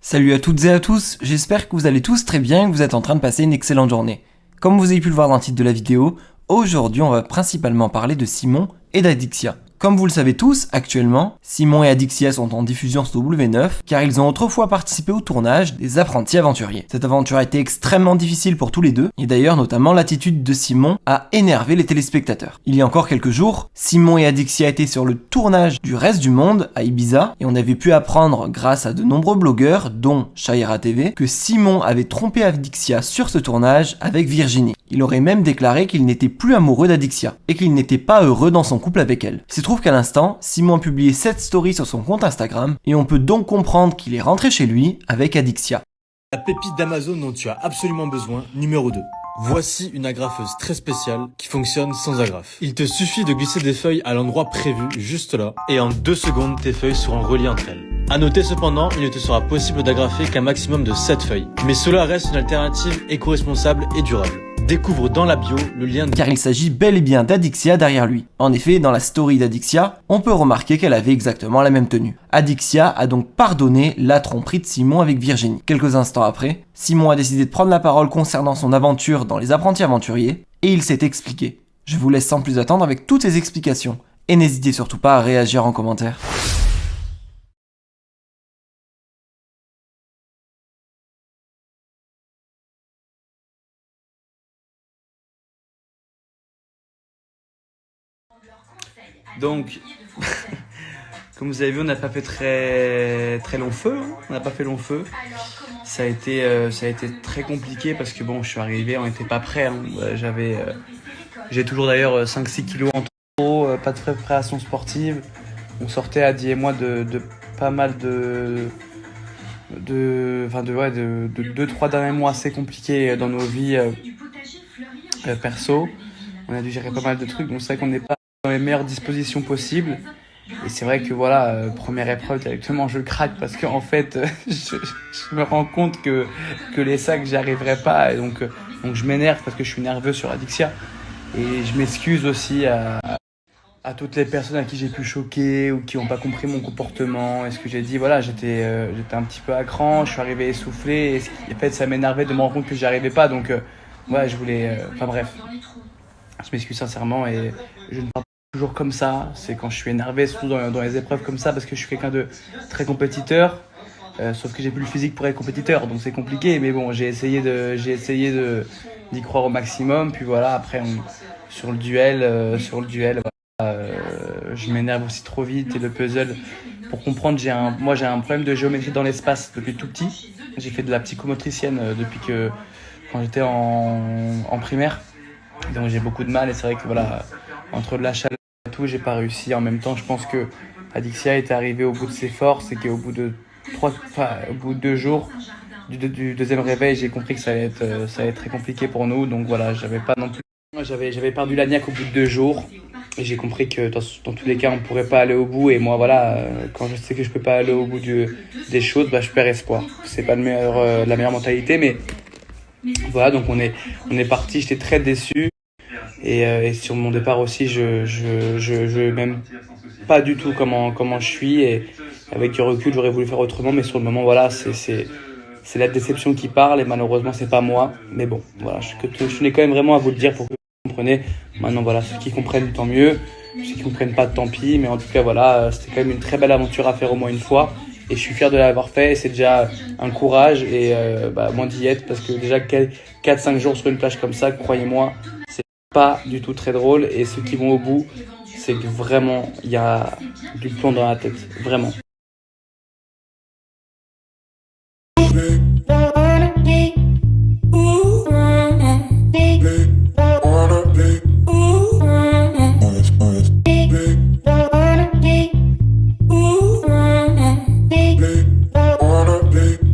Salut à toutes et à tous, j'espère que vous allez tous très bien et que vous êtes en train de passer une excellente journée. Comme vous avez pu le voir dans le titre de la vidéo, aujourd'hui on va principalement parler de Simon et d'Adixia. Comme vous le savez tous, actuellement, Simon et Adixia sont en diffusion sur W9 car ils ont autrefois participé au tournage des Apprentis Aventuriers. Cette aventure a été extrêmement difficile pour tous les deux et d'ailleurs notamment l'attitude de Simon a énervé les téléspectateurs. Il y a encore quelques jours, Simon et Adixia étaient sur le tournage du Reste du Monde à Ibiza et on avait pu apprendre grâce à de nombreux blogueurs dont Shaira TV que Simon avait trompé Adixia sur ce tournage avec Virginie. Il aurait même déclaré qu'il n'était plus amoureux d'Adixia et qu'il n'était pas heureux dans son couple avec elle. Il se trouve qu'à l'instant, Simon a publié cette story sur son compte Instagram et on peut donc comprendre qu'il est rentré chez lui avec Adixia. La pépite d'Amazon dont tu as absolument besoin, numéro 2. Voici une agrafeuse très spéciale qui fonctionne sans agrafe. Il te suffit de glisser des feuilles à l'endroit prévu, juste là, et en 2 secondes, tes feuilles seront reliées entre elles. À noter cependant, il ne te sera possible d'agrafer qu'un maximum de 7 feuilles. Mais cela reste une alternative éco-responsable et durable. Découvre dans la bio le lien car il s'agit bel et bien d'Adixia derrière lui. En effet, dans la story d'Adixia, on peut remarquer qu'elle avait exactement la même tenue. Adixia a donc pardonné la tromperie de Simon avec Virginie. Quelques instants après, Simon a décidé de prendre la parole concernant son aventure dans les Apprentis Aventuriers et il s'est expliqué. Je vous laisse sans plus attendre avec toutes ces explications et n'hésitez surtout pas à réagir en commentaire. Donc, comme vous avez vu, on n'a pas fait très long feu. On n'a pas fait long feu. Ça a été très compliqué parce que bon, je suis arrivé, on n'était pas prêt. J'ai toujours d'ailleurs 5-6 kilos en trop, pas de préparation sportive. On sortait Adi et moi de pas mal de 2-3 derniers mois assez compliqués dans nos vies perso. On a dû gérer pas mal de trucs, donc c'est vrai qu'on n'est pas dans les meilleures dispositions possibles. Et c'est vrai que voilà, première épreuve, directement je craque parce qu'en fait, je me rends compte que les sacs, j'y arriverai pas. Et donc je m'énerve parce que je suis nerveux sur Adixia. Et je m'excuse aussi à toutes les personnes à qui j'ai pu choquer ou qui n'ont pas compris mon comportement. Et ce que j'ai dit, voilà, j'étais un petit peu à cran, je suis arrivé essoufflé. Et en fait, ça m'énervait de me rendre compte que j'y arrivais pas. Donc ouais, je voulais... Enfin bref, je m'excuse sincèrement et je ne parle pas toujours comme ça. C'est quand je suis énervé, surtout dans les épreuves comme ça, parce que je suis quelqu'un de très compétiteur. Sauf que j'ai plus le physique pour être compétiteur, donc c'est compliqué. Mais bon, j'ai essayé d'y croire au maximum. Puis voilà, après sur le duel, je m'énerve aussi trop vite. Et le puzzle, pour comprendre, j'ai un problème de géométrie dans l'espace depuis tout petit. J'ai fait de la psychomotricienne depuis quand j'étais en primaire. Donc j'ai beaucoup de mal et c'est vrai que voilà, entre de la chaleur et tout, j'ai pas réussi. En même temps, je pense que Adixia est arrivée au bout de ses forces et qu'au bout de 2 jours du deuxième réveil, j'ai compris que ça allait être très compliqué pour nous. Donc voilà, j'avais perdu la niaque au bout de 2 jours et j'ai compris que dans tous les cas, on pourrait pas aller au bout. Et moi voilà, quand je sais que je peux pas aller au bout des choses, je perds espoir. C'est pas la meilleure mentalité, mais voilà, donc on est parti. J'étais très déçu et sur mon départ aussi, je m'aime pas du tout comment je suis et avec du recul, j'aurais voulu faire autrement, mais sur le moment, voilà, c'est la déception qui parle et malheureusement, c'est pas moi. Mais bon, voilà, je tenais quand même vraiment à vous le dire pour que vous compreniez. Maintenant, voilà, ceux qui comprennent, tant mieux. Ceux qui comprennent pas, tant pis. Mais en tout cas, voilà, c'était quand même une très belle aventure à faire au moins une fois. Et je suis fier de l'avoir fait, c'est déjà un courage et moi d'y être parce que déjà 4-5 jours sur une plage comme ça, croyez-moi, c'est pas du tout très drôle et ceux qui vont au bout, c'est que vraiment il y a du plomb dans la tête, vraiment.